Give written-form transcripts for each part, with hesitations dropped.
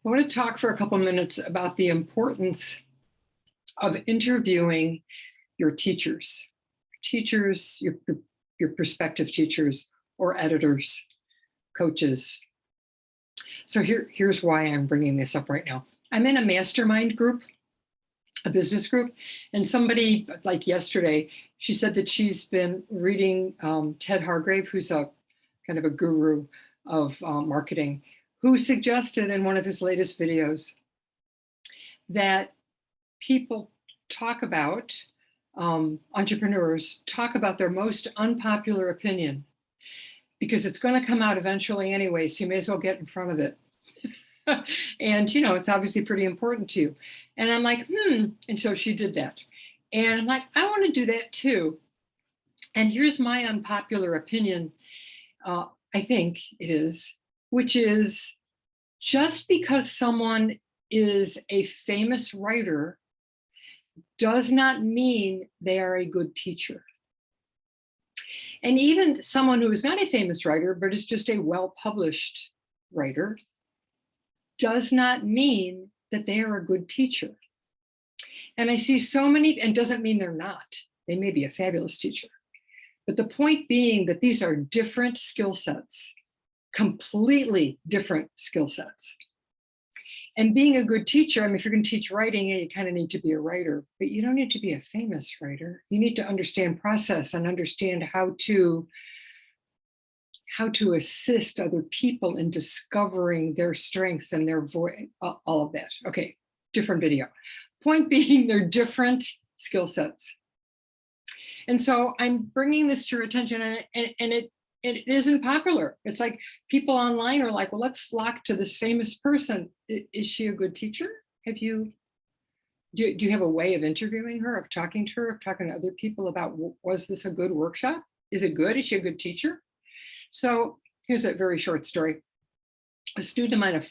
I want to talk for a couple minutes about the importance of interviewing your teachers, your prospective teachers or editors, coaches. So here's why I'm bringing this up right now. I'm in a mastermind group, a business group, and somebody like yesterday, she said that she's been reading Ted Hargrave, who's a kind of a guru of marketing, who suggested in one of his latest videos that people talk about, entrepreneurs talk about their most unpopular opinion because it's going to come out eventually anyway, so you may as well get in front of it. And, you know, it's obviously pretty important to you. And I'm like, And so she did that. And I'm like, I want to do that too. And here's my unpopular opinion, I think it is, which is just because someone is a famous writer does not mean they are a good teacher. And even someone who is not a famous writer, but is just a well-published writer, does not mean that they are a good teacher. And I see so many, and doesn't mean they're not. They may be a fabulous teacher. But the point being that these are different skill sets, completely different skill sets. And being a good teacher, I mean, if you're going to teach writing, you kind of need to be a writer, but you don't need to be a famous writer. You need to understand process and understand how to assist other people in discovering their strengths and their voice, all of that. Okay, different video. Point being, they're different skill sets. And so I'm bringing this to your attention, and it isn't popular. It's like people online are like, well, let's flock to this famous person. Is she a good teacher? Do you have a way of interviewing her, of talking to her, of talking to other people about, was this a good workshop? Is it good? Is she a good teacher? So here's a very short story. A student of mine,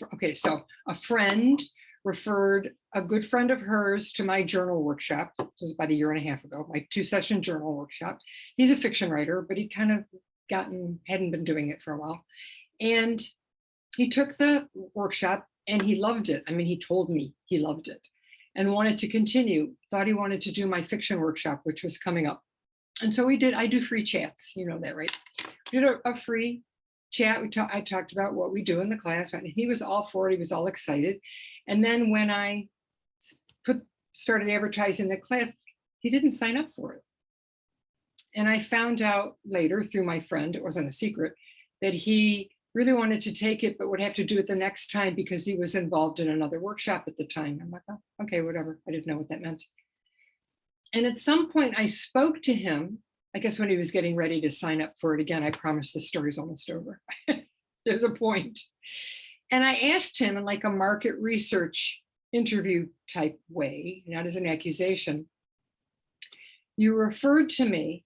a friend referred a good friend of hers to my journal workshop. It was about a year and a half ago, my 2-session journal workshop. He's a fiction writer, but he kind of hadn't been doing it for a while. And he took the workshop and he loved it. I mean, he told me he loved it and wanted to continue, thought he wanted to do my fiction workshop, which was coming up. And so we did. I do free chats, you know that, right? We did a free chat. I talked about what we do in the class, and he was all for it. He was all excited. And then when I started advertising the class, he didn't sign up for it. And I found out later through my friend, it wasn't a secret, that he really wanted to take it, but would have to do it the next time because he was involved in another workshop at the time. I'm like, oh, okay, whatever. I didn't know what that meant. And at some point I spoke to him, I guess when he was getting ready to sign up for it again. I promise the story's almost over. There's a point. And I asked him in like a market research interview type way, not as an accusation, you referred to me,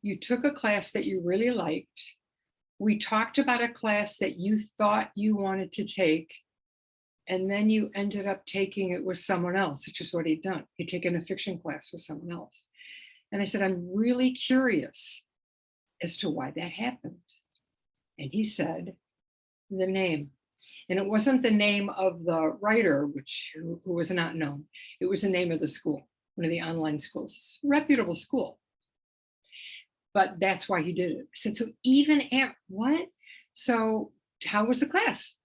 you took a class that you really liked, we talked about a class that you thought you wanted to take, and then you ended up taking it with someone else, which is what he'd done. He'd taken a fiction class with someone else. And I said, I'm really curious as to why that happened. And he said, the name. And it wasn't the name of the writer, who was not known. It was the name of the school, one of the online schools, reputable school. But that's why he did it. I said, so even at what? So how was the class?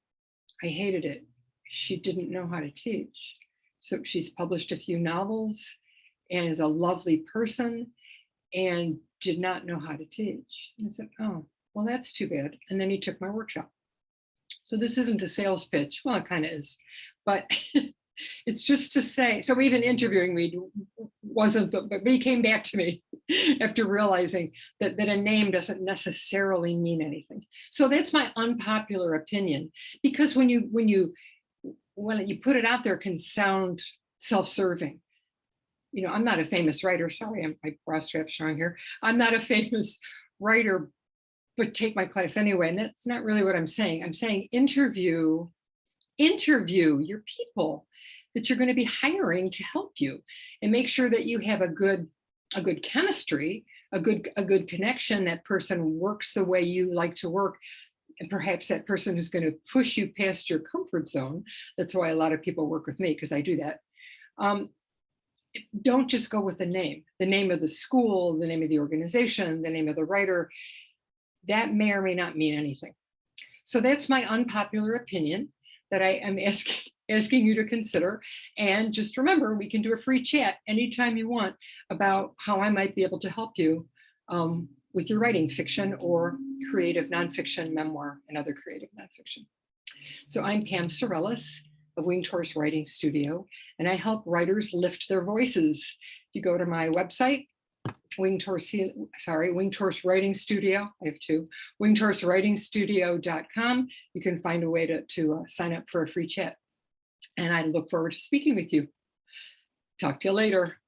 I hated it. She didn't know how to teach. So she's published a few novels and is a lovely person and did not know how to teach. And I said, oh, well, that's too bad. And then he took my workshop. So this isn't a sales pitch. Well, it kind of is, but it's just to say, so even interviewing me wasn't, but he came back to me after realizing that a name doesn't necessarily mean anything. So that's my unpopular opinion, because when you put it out there, it can sound self-serving. You know, I'm not a famous writer. Sorry, my bra strap's showing here. I'm not a famous writer, but take my class anyway. And that's not really what I'm saying. I'm saying interview your people that you're going to be hiring to help you, and make sure that you have a good chemistry, a good connection. That person works the way you like to work. and perhaps that person who's going to push you past your comfort zone. That's why a lot of people work with me, because I do that. Don't just go with the name of the school, the name of the organization, the name of the writer. That may or may not mean anything. So that's my unpopular opinion that I am asking you to consider. And just remember, we can do a free chat anytime you want about how I might be able to help you with your writing, fiction or creative nonfiction, memoir, and other creative nonfiction. So I'm Pam Sorellis of Winged Horse Writing Studio, and I help writers lift their voices. If you go to my website, Winged Horse Writing Studio, I have two, wingedhorsewritingstudio.com, you can find a way to sign up for a free chat. And I look forward to speaking with you. Talk to you later.